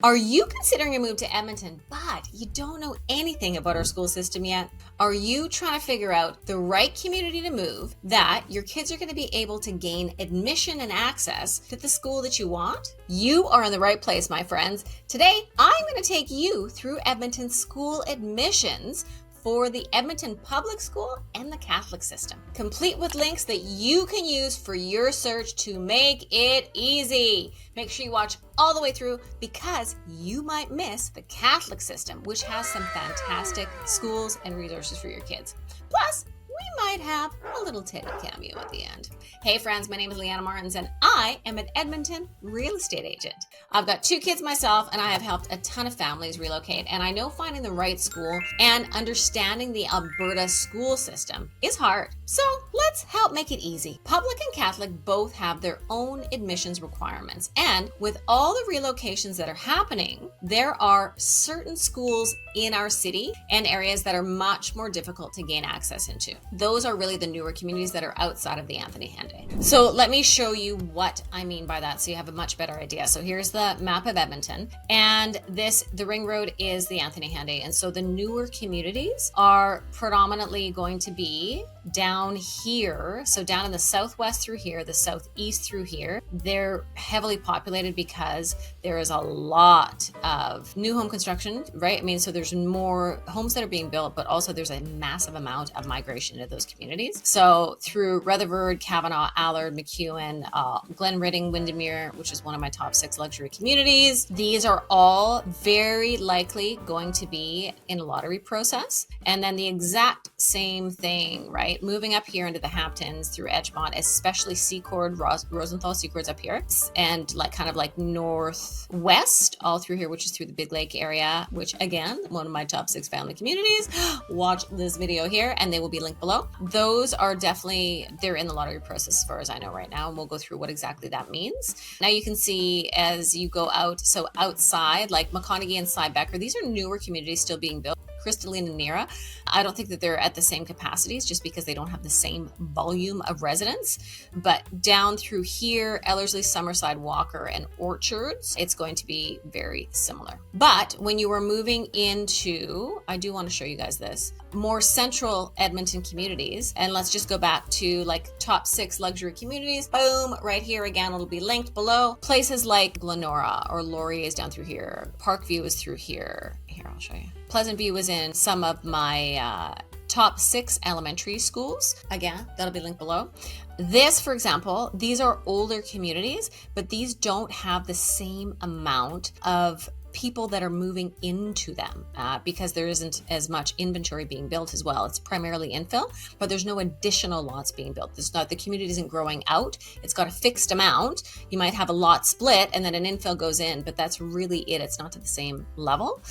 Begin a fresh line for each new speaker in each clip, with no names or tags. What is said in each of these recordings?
Are you considering a move to Edmonton, but you don't know anything about our school system yet? Are you trying to figure out the right community to move that your kids are going to be able to gain admission and access to the school that you want? You are in the right place, my friends. Today, I'm going to take you through Edmonton school admissions for the Edmonton Public School and the Catholic system, complete with links that you can use for your search to make it easy. Make sure you watch all the way through because you might miss the Catholic system, which has some fantastic schools and resources for your kids. Plus, we might have a little titty cameo at the end. Hey friends, my name is Leanna Martins and I am an Edmonton real estate agent. I've got 2 kids myself and I have helped a ton of families relocate, and I know finding the right school and understanding the Alberta school system is hard. So let's help make it easy. Public and Catholic both have their own admissions requirements, and with all the relocations that are happening, there are certain schools in our city and areas that are much more difficult to gain access into. Those are really the newer communities that are outside of the Anthony Henday. So let me show you what I mean by that so you have a much better idea. So here's the map of Edmonton, and the ring road is the Anthony Henday. And so the newer communities are predominantly going to be down here. So down in the southwest through here, the southeast through here. They're heavily populated because there is a lot of new home construction, right? I mean, so there's more homes that are being built, but also there's a massive amount of migration into those communities. So through Rutherford, Kavanaugh, Allard, McEwen, Glenridding, Windermere, which is one of my top 6 luxury communities. These are all very likely going to be in a lottery process. And then the exact same thing, right? Moving up here into the Hamptons through Edgemont, especially Secord, Rosenthal, Secord's up here, and kind of northwest all through here, which is through the Big Lake area, which again, one of my top 6 family communities. Watch this video here and they will be linked below. Those are they're in the lottery process as far as I know right now, and we'll go through what exactly that means. Now you can see as you go out, so outside, like McConaughey and Cybecker, these are newer communities still being built. Crystalline and Nera, I don't think that they're at the same capacities just because they don't have the same volume of residents. But down through here, Ellerslie, Summerside, Walker, and Orchards, it's going to be very similar. But when you are moving into, I do want to show you guys this, more central Edmonton communities, and let's just go back to top 6 luxury communities. Boom, right here again, it'll be linked below. Places like Glenora or Laurier is down through here. Parkview is through here. Here, I'll show you. Pleasant View is in some of my top 6 elementary schools. Again, that'll be linked below. This, for example, these are older communities, but these don't have the same amount of people that are moving into them because there isn't as much inventory being built as well. It's primarily infill, but there's no additional lots being built. The community isn't growing out. It's got a fixed amount. You might have a lot split and then an infill goes in, but that's really it. It's not to the same level.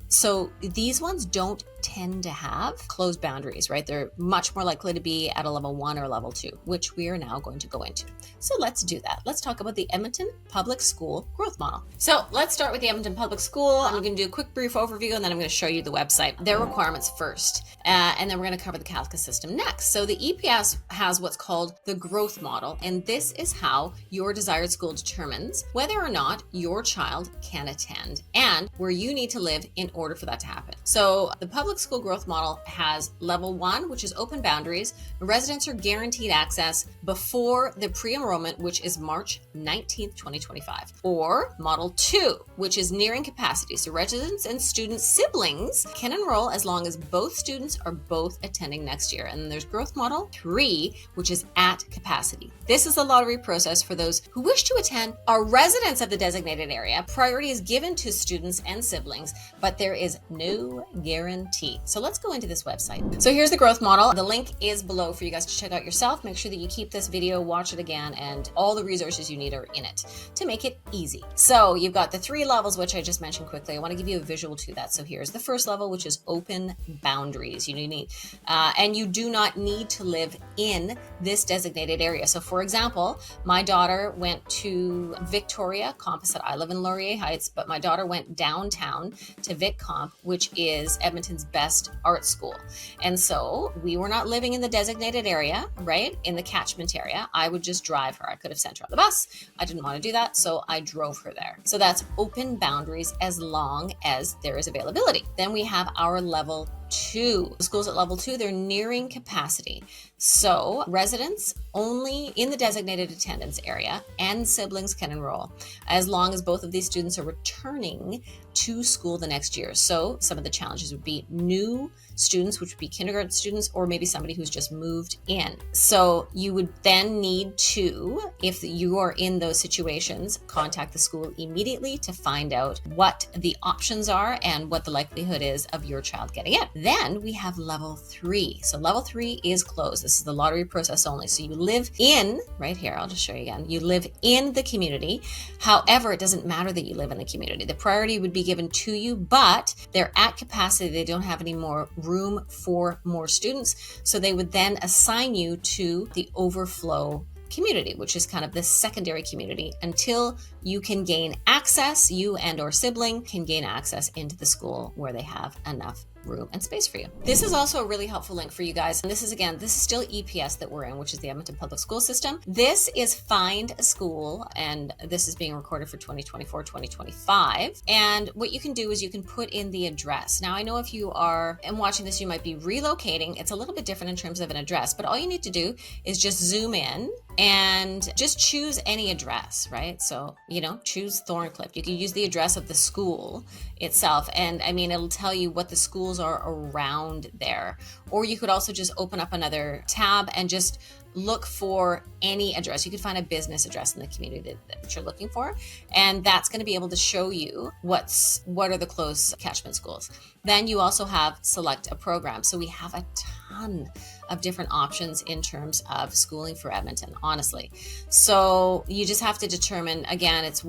So these ones don't tend to have closed boundaries, right? They're much more likely to be at a level 1 or level 2, which we are now going to go into. So let's do that. Let's talk about the Edmonton Public School growth model. So let's start with the Edmonton Public School. I'm going to do a quick brief overview and then I'm going to show you the website, their requirements first, and then we're going to cover the Catholic system next. So the EPS has what's called the growth model, and this is how your desired school determines whether or not your child can attend and where you need to live in order for that to happen. So the public school growth model has level 1, which is open boundaries. Residents are guaranteed access before the pre-enrollment, which is March 19th, 2025. Or model 2, which is nearing capacity. So residents and student siblings can enroll as long as both students are both attending next year. And then there's growth model 3, which is at capacity. This is the lottery process for those who wish to attend are residents of the designated area. Priority is given to students and siblings, but there is no guarantee. So let's go into this website. So here's the growth model. The link is below for you guys to check out yourself. Make sure that you keep this video, watch it again, and all the resources you need are in it to make it easy. So you've got the 3 levels, which I just mentioned quickly. I want to give you a visual to that. So here's the first level, which is open boundaries. And you do not need to live in this designated area. So for example, my daughter went to Victoria, Composite. I live in Laurier Heights, but my daughter went downtown to Vic pick comp, which is Edmonton's best art school. And so we were not living in the designated area, right? In the catchment area. I would just drive her. I could have sent her on the bus. I didn't want to do that, so I drove her there. So that's open boundaries as long as there is availability. Then we have our level 2. The schools at level 2, they're nearing capacity. So residents only in the designated attendance area and siblings can enroll as long as both of these students are returning to school the next year. So some of the challenges would be new students, which would be kindergarten students, or maybe somebody who's just moved in. So you would then need to, if you are in those situations, contact the school immediately to find out what the options are and what the likelihood is of your child getting in. Then we have level 3. So level 3 is closed. This is the lottery process only. So you live in, right here, I'll just show you again. You live in the community. However, it doesn't matter that you live in the community. The priority would be given to you, but they're at capacity. They don't have any more room for more students. So they would then assign you to the overflow community, which is kind of the secondary community, until you can gain access, you and or sibling can gain access into the school where they have enough room and space for you. This is also a really helpful link for you guys. And this is still EPS that we're in, which is the Edmonton Public School System. This is Find a School, and this is being recorded for 2024-2025. And what you can do is you can put in the address. Now, I know if you are watching this, you might be relocating. It's a little bit different in terms of an address, but all you need to do is just zoom in and just choose any address, right? So, choose Thorncliffe. You can use the address of the school itself. And it'll tell you what the schools are around there. Or you could also just open up another tab and just look for any address. You could find a business address in the community that you're looking for. And that's going to be able to show you what are the close catchment schools. Then you also have select a program. So we have a ton of different options in terms of schooling for Edmonton, honestly. So you just have to determine, again, it's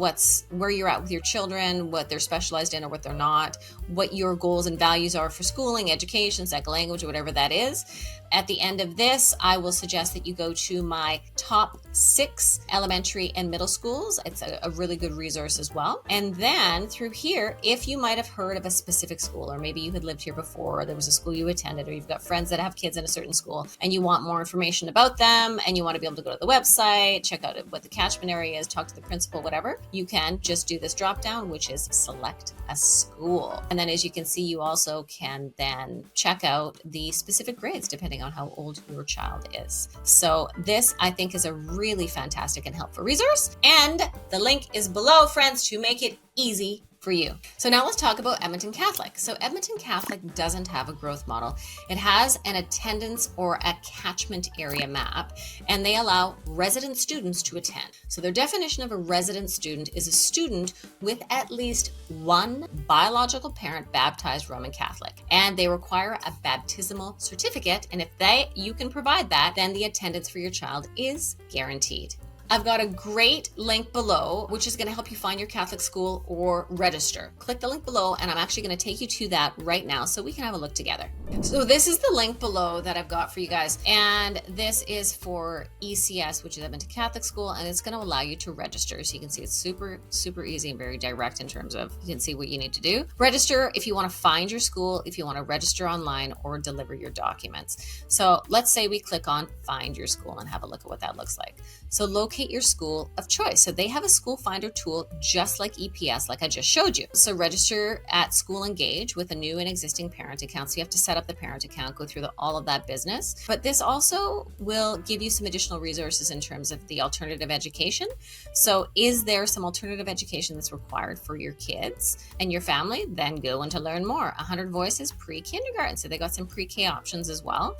where you're at with your children, what they're specialized in or what they're not, what your goals and values are for schooling, education, second language, or whatever that is. At the end of this, I will suggest that you go to my top 6 elementary and middle schools. It's a really good resource as well. And then through here, if you might have heard of a specific school, or maybe you had lived here before, or there was a school you attended, or you've got friends that have kids in a certain school, and you want more information about them, and you want to be able to go to the website, check out what the catchment area is, talk to the principal, whatever, you can just do this drop down, which is select a school. And then as you can see, you also can then check out the specific grades depending on how old your child is. So this, I think, is a really fantastic and helpful resource. And the link is below, friends, to make it easy for you. So now let's talk about Edmonton Catholic. So Edmonton Catholic doesn't have a growth model. It has an attendance or a catchment area map, and they allow resident students to attend. So their definition of a resident student is a student with at least one biological parent baptized Roman Catholic, and they require a baptismal certificate. And if you can provide that, then the attendance for your child is guaranteed. I've got a great link below, which is going to help you find your Catholic school or register. Click the link below, and I'm actually going to take you to that right now so we can have a look together. So this is the link below that I've got for you guys, and this is for ECS, which is Edmonton Catholic School, and it's going to allow you to register. So you can see it's super, super easy and very direct in terms of, you can see what you need to do. Register if you want to find your school, if you want to register online, or deliver your documents. So let's say we click on Find Your School and have a look at what that looks like. So locate your school of choice. So they have a school finder tool just like EPS, like I just showed you. So register at School Engage with a new and existing parent account. So you have to set up the parent account, go through all of that business. But this also will give you some additional resources in terms of the alternative education. So is there some alternative education that's required for your kids and your family? Then go in to learn more. 100 Voices pre-kindergarten. So they got some pre-K options as well.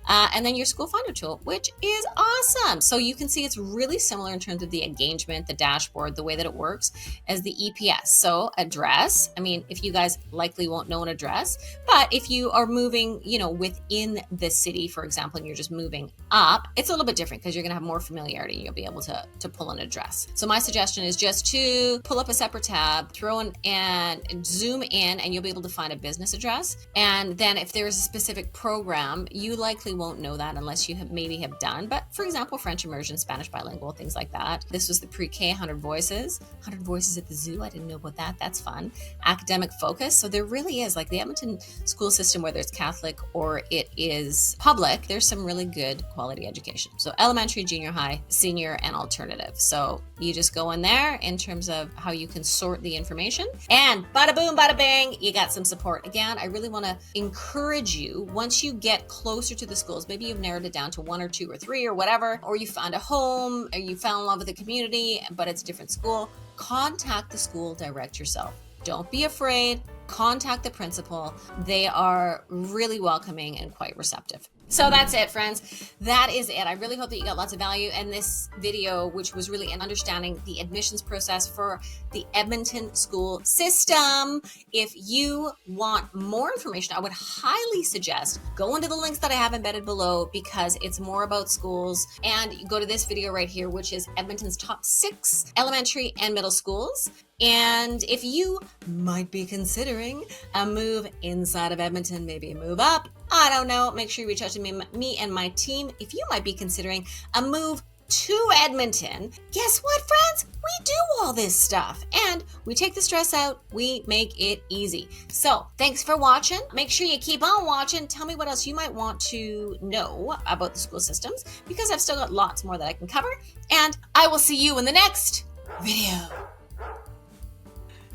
And then your school finder tool, which is awesome. So you can see it's really similar in terms of the engagement, the dashboard, the way that it works as the EPS. So address, if you guys likely won't know an address, but if you are moving, within the city, for example, and you're just moving up, it's a little bit different because you're going to have more familiarity and you'll be able to pull an address. So my suggestion is just to pull up a separate tab, throw in and zoom in, and you'll be able to find a business address. And then if there is a specific program, you likely won't know that unless you maybe have done, but for example, French immersion, Spanish bilingual, things like that. This was the pre-K 100 Voices. 100 Voices at the Zoo. I didn't know about that. That's fun. Academic focus. So there really is, like the Edmonton school system, whether it's Catholic or it is public, there's some really good quality education. So elementary, junior high, senior, and alternative. So you just go in there in terms of how you can sort the information, and bada boom, bada bang, you got some support. Again, I really want to encourage you, once you get closer to the schools, maybe you've narrowed it down to 1 or 2 or 3 or whatever, or you found a home, or you fell in love with the community, but it's a different school, contact the school direct yourself. Don't be afraid. Contact the principal. They are really welcoming and quite receptive. So that's it, friends. That is it. I really hope that you got lots of value in this video, which was really in understanding the admissions process for the Edmonton school system. If you want more information, I would highly suggest go into the links that I have embedded below, because it's more about schools. And you go to this video right here, which is Edmonton's top 6 elementary and middle schools. And if you might be considering a move inside of Edmonton, maybe a move up, I don't know, make sure you reach out to me and my team. If you might be considering a move to Edmonton, guess what, friends? We do all this stuff and we take the stress out. We make it easy. So thanks for watching. Make sure you keep on watching. Tell me what else you might want to know about the school systems, because I've still got lots more that I can cover. And I will see you in the next video.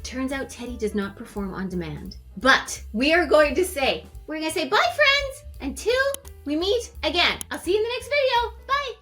Turns out Teddy does not perform on demand, but we're going to say bye, friends, until we meet again. I'll see you in the next video. Bye.